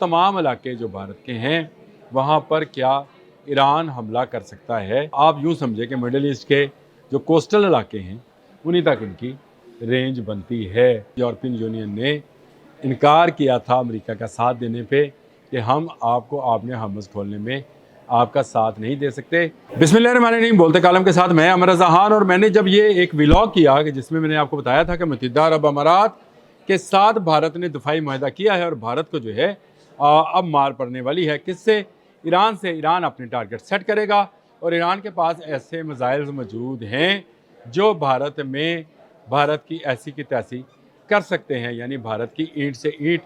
तमाम इलाके जो भारत के हैं वहाँ पर क्या ईरान हमला कर सकता है। आप यूँ समझे कि मिडल ईस्ट के जो कोस्टल इलाके हैं उन्हीं तक इनकी रेंज बनती है। यूरोपियन यूनियन ने इनकार किया था अमेरिका का साथ देने पे कि हम आपको आपने हमस खोलने में आपका साथ नहीं दे सकते। बिस्मिल्लाहिर्रहमानिर्रहीम, बोलते कालम के साथ मैं अमर रज़ा खान। और मैंने जब ये एक व्लॉग किया कि जिसमें मैंने आपको बताया था कि मुत्तहिदा अरब अमारात के साथ भारत ने दफ़ाई मुआहदा किया है और भारत को जो है अब मार पड़ने वाली है। किससे? ईरान से। ईरान अपने टारगेट सेट करेगा और ईरान के पास ऐसे मिसाइल्स मौजूद हैं जो भारत की ऐसी की तैसी कर सकते हैं, यानी भारत की ईंट से ईंट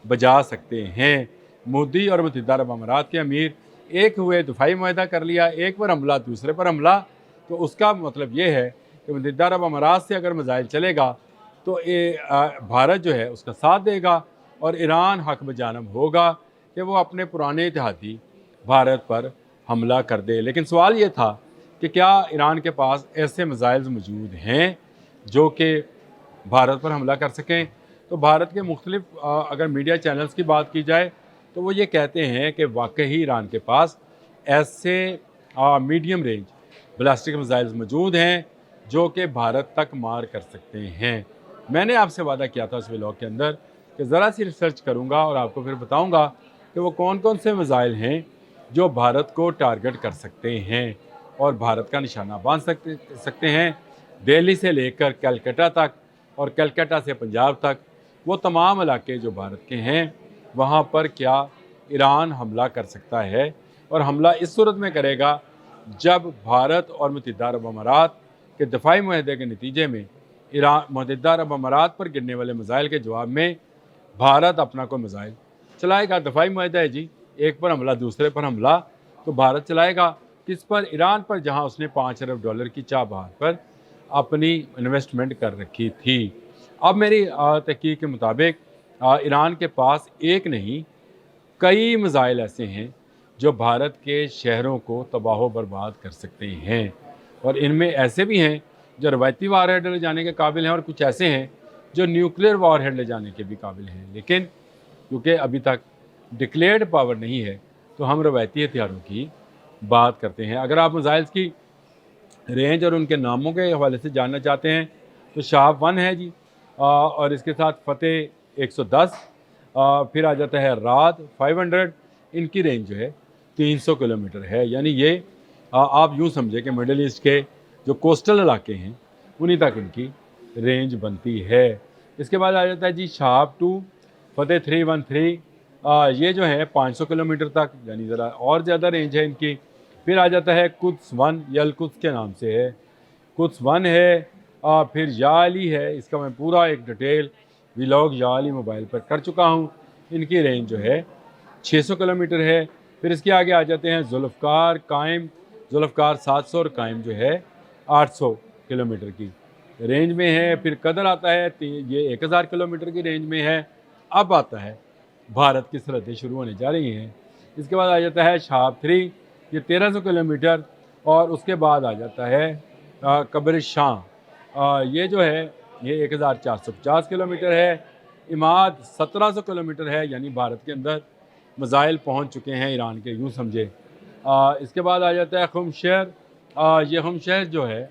बजा सकते हैं। मोदी और मुत्तहिदा अरब अमारात के अमीर एक हुए, दफ़ाई मुआहदा कर लिया, एक पर हमला दूसरे पर हमला। तो उसका मतलब ये है कि मुत्तहिदा अरब अमारात से अगर मिसाइल चलेगा तो भारत जो है उसका साथ देगा और ईरान हक बजानब होगा कि वो अपने पुराने इत्तेहादी भारत पर हमला कर दे। लेकिन सवाल ये था कि क्या ईरान के पास ऐसे मिसाइल्स मौजूद हैं जो कि भारत पर हमला कर सकें। तो भारत के मुख्तलिफ अगर मीडिया चैनल्स की बात की जाए तो वो ये कहते हैं कि वाकई ईरान के पास ऐसे मीडियम रेंज बैलिस्टिक मिसाइल्स मौजूद हैं जो कि भारत तक मार कर सकते हैं। मैंने आपसे वादा किया था उस व्लॉग के अंदर कि ज़रा सी रिसर्च करूंगा और आपको फिर बताऊंगा कि वो कौन कौन से मिसाइल हैं जो भारत को टारगेट कर सकते हैं और भारत का निशाना बांध सकते हैं। दिल्ली से लेकर कलकत्ता तक और कलकत्ता से पंजाब तक वो तमाम इलाके जो भारत के हैं वहाँ पर क्या ईरान हमला कर सकता है। और हमला इस सूरत में करेगा जब भारत और मुत्तहिदा अरब अमारात के दफ़ाई मुआहदे के नतीजे में मुत्तहिदा अरब अमारात पर गिरने वाले मिसाइल के जवाब में भारत अपना कोई मिसाइल चलाएगा। दफ़ाई मुआहदा है जी, एक पर हमला दूसरे पर हमला, तो भारत चलाएगा किस पर? ईरान पर, जहाँ उसने $5 अरब की चाह बहार पर अपनी इन्वेस्टमेंट कर रखी थी। अब मेरी तहकीक के मुताबिक ईरान के पास एक नहीं कई मिसाइल ऐसे हैं जो भारत के शहरों को तबाह बर्बाद कर सकते हैं। और इनमें ऐसे भी हैं जो रवायती वारहेड ले जाने के काबिल हैं और कुछ ऐसे हैं जो न्यूक्लियर वारहेड ले जाने के भी काबिल हैं। लेकिन क्योंकि अभी तक डिक्लेयर्ड पावर नहीं है तो हम रवायती हथियारों की बात करते हैं। अगर आप मिसाइल्स की रेंज और उनके नामों के हवाले से जानना चाहते हैं तो शार्प 1 है जी, और इसके साथ फतेह 110, फिर आ जाता है राद 500। इनकी रेंज जो है 300 किलोमीटर है। यानी ये आप यूँ समझे कि मिडल ईस्ट के जो कोस्टल इलाके हैं उन्हीं तक इनकी रेंज बनती है। इसके बाद आ जाता है जी शार्प 2, फतेह 313, ये जो है 500 किलोमीटर तक, यानी ज़रा और ज़्यादा रेंज है इनकी। फिर आ जाता है कुद्स 1, ये अल-कुद्स के नाम से है, कुद्स 1 है। फिर या अली है, इसका मैं पूरा एक डिटेल व्लॉग या अली मोबाइल पर कर चुका हूँ। इनकी रेंज जो है 600 किलोमीटर है। फिर इसके आगे आ जाते हैं जुल्फ़कार, कायम, जुल्फ़कार 700 और कायम जो है 800 किलोमीटर की रेंज में है। फिर कदर आता है, ये 1000 किलोमीटर की रेंज में है। अब आता है भारत की सरहदें शुरू होने जा रही हैं। इसके बाद आ जाता है शार्प 3, ये 1300 किलोमीटर। और उसके बाद आ जाता है कब्र शाह, ये जो है ये 1450 किलोमीटर है। इमाद 1700 किलोमीटर है, यानी भारत के अंदर मिसाइल पहुंच चुके हैं ईरान के, यूँ समझे। इसके बाद आ जाता है खुमशहर, ये खुमशहर जो है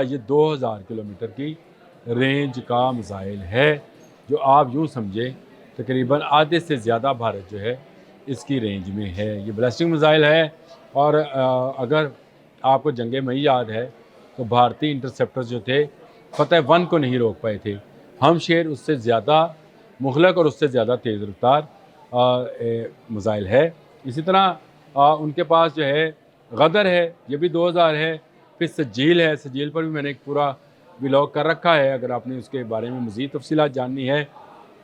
ये 2000 किलोमीटर की रेंज का मिसाइल है, जो आप यूँ समझे तकरीबन आधे से ज़्यादा भारत जो है इसकी रेंज में है। ये बैलिस्टिक मिसाइल है। और अगर आपको जंग मई याद है तो भारतीय इंटरसेप्टर्स जो थे फतेह 1 को नहीं रोक पाए थे। हम शेर उससे ज़्यादा मुग़लक और उससे ज़्यादा तेज़ रफ्तार मिसाइल है। इसी तरह उनके पास जो है गदर है, ये भी 2000 है। फिर सजील है, सजील पर भी मैंने एक पूरा व्लॉग कर रखा है, अगर आपने उसके बारे में मज़ीद तफसीलात जाननी है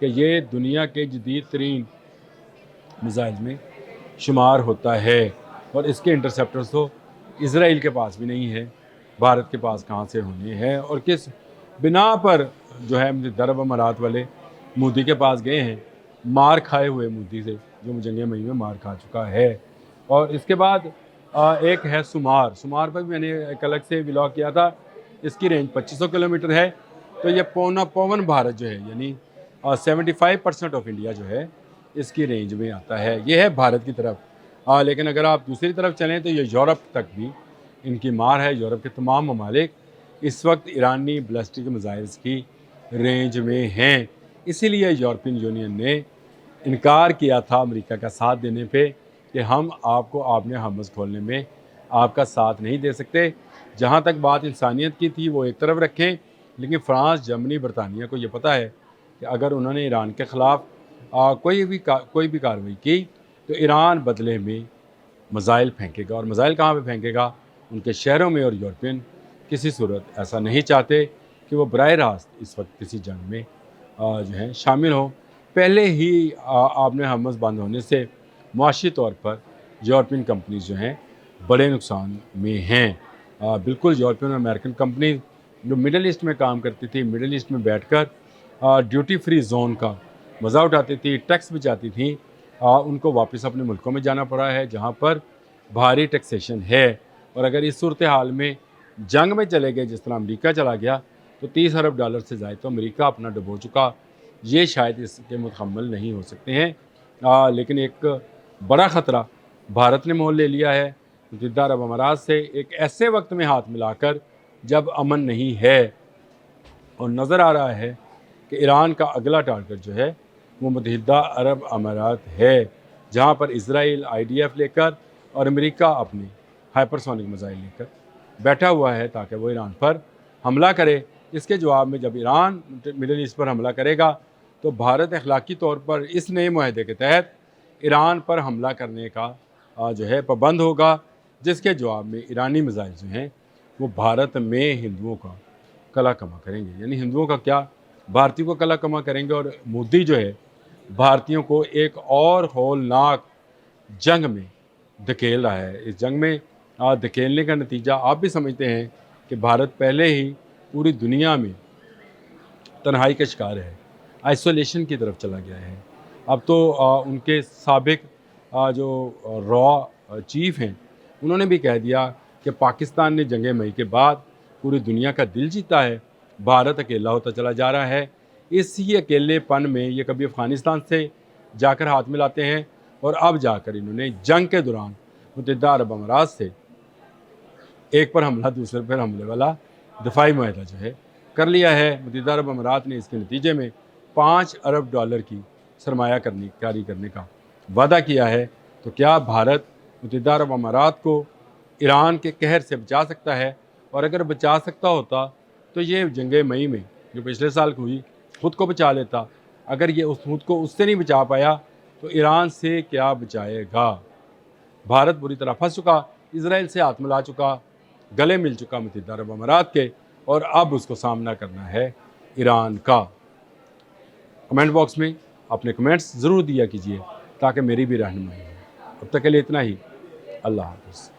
कि ये दुनिया के जदीद तरीन मिसाइल में शुमार होता है। और इसके इंटरसेप्टर्स तो इसराइल के पास भी नहीं है, भारत के पास कहाँ से होने हैं और किस बिना पर जो है मुत्तहिदा अरब अमारात वाले मोदी के पास गए हैं, मार खाए हुए मोदी से, जो जंग मई में मार खा चुका है। और इसके बाद एक है सुमार पर भी मैंने एक अलग से व्लॉग किया था। इसकी रेंज 2500 किलोमीटर है। तो ये पौन भारत जो है, यानी 75% ऑफ इंडिया जो है اس کی رینج میں آتا ہے۔ یہ ہے بھارت کی طرف۔ لیکن اگر آپ دوسری طرف چلیں تو یہ یورپ تک بھی ان کی مار ہے۔ یورپ کے تمام ممالک اس وقت ایرانی بیلسٹک میزائلز کی رینج میں ہیں۔ اسی لیے یورپین یونین نے انکار کیا تھا امریکہ کا ساتھ دینے پہ کہ ہم آپ کو آبِ ہرمز کھولنے میں آپ کا ساتھ نہیں دے سکتے۔ جہاں تک بات انسانیت کی تھی وہ ایک طرف رکھیں، لیکن فرانس، جرمنی، برطانیہ کو یہ پتہ ہے کہ اگر انہوں نے ایران کے خلاف کوئی بھی کارروائی کی تو ایران بدلے میں میزائل پھینکے گا، اور میزائل کہاں پہ پھینکے گا؟ ان کے شہروں میں۔ اور یورپین کسی صورت ایسا نہیں چاہتے کہ وہ براہ راست اس وقت کسی جنگ میں جو ہے شامل ہوں۔ پہلے ہی آبِ ہرمز بند ہونے سے معاشی طور پر یورپین کمپنیز جو ہیں بڑے نقصان میں ہیں۔ بالکل یورپین اور امریکن کمپنیز جو مڈل ایسٹ میں کام کرتی تھی، مڈل ایسٹ میں بیٹھ کر ڈیوٹی فری زون کا مزہ اٹھاتی تھی، ٹیکس بچاتی تھیں، ان کو واپس اپنے ملکوں میں جانا پڑا ہے جہاں پر بھاری ٹیکسیشن ہے۔ اور اگر اس صورتحال میں جنگ میں چلے گئے جس طرح امریکہ چلا گیا تو $30 ارب سے زائد تو امریکہ اپنا ڈبو چکا، یہ شاید اس کے متحمل نہیں ہو سکتے ہیں۔ لیکن ایک بڑا خطرہ بھارت نے مول لے لیا ہے متحدہ عرب امارات سے، ایک ایسے وقت میں ہاتھ ملا کر جب امن نہیں ہے، اور نظر آ رہا ہے کہ ایران کا اگلا ٹارگٹ جو ہے وہ متحدہ عرب امارات ہے، جہاں پر اسرائیل IDF لے کر اور امریکہ اپنے ہائپرسونک میزائل لے کر بیٹھا ہوا ہے تاکہ وہ ایران پر حملہ کرے۔ اس کے جواب میں جب ایران مڈل ایسٹ پر حملہ کرے گا تو بھارت اخلاقی طور پر اس نئے معاہدے کے تحت ایران پر حملہ کرنے کا جو ہے پابند ہوگا، جس کے جواب میں ایرانی میزائل جو ہیں وہ بھارت میں ہندوؤں کا کلا کما کریں گے۔ یعنی ہندوؤں کا کیا، بھارتیوں کو کلا کما کریں گے۔ اور مودی جو ہے بھارتیوں کو ایک اور ہولناک جنگ میں دھکیل رہا ہے۔ اس جنگ میں دھکیلنے کا نتیجہ آپ بھی سمجھتے ہیں کہ بھارت پہلے ہی پوری دنیا میں تنہائی کا شکار ہے، آئسولیشن کی طرف چلا گیا ہے۔ اب تو ان کے سابق جو چیف ہیں انہوں نے بھی کہہ دیا کہ پاکستان نے جنگ مئی کے بعد پوری دنیا کا دل جیتا ہے، بھارت اکیلا ہوتا چلا جا رہا ہے۔ اسی اکیلے پن میں یہ کبھی افغانستان سے جا کر ہاتھ ملاتے ہیں، اور اب جا کر انہوں نے جنگ کے دوران متحدہ عرب امارات سے ایک پر حملہ دوسرے پر حملے والا دفاعی معاہدہ جو ہے کر لیا ہے۔ متحدہ عرب امارات نے اس کے نتیجے میں $5 ارب کی سرمایہ کاری کرنے کا وعدہ کیا ہے۔ تو کیا بھارت متحدہ عرب امارات کو ایران کے قہر سے بچا سکتا ہے؟ اور اگر بچا سکتا ہوتا تو یہ جنگ مئی میں جو پچھلے سال ہوئی خود کو بچا لیتا۔ اگر یہ خود کو اس سے نہیں بچا پایا تو ایران سے کیا بچائے گا؟ بھارت بری طرح پھنس چکا، اسرائیل سے ہاتھ ملا چکا، گلے مل چکا متحدہ عرب امارات کے، اور اب اس کو سامنا کرنا ہے ایران کا۔ کمنٹ باکس میں اپنے کمنٹس ضرور دیا کیجیے تاکہ میری بھی رہنمائی ہو۔ اب تک کے لیے اتنا ہی، اللہ حافظ۔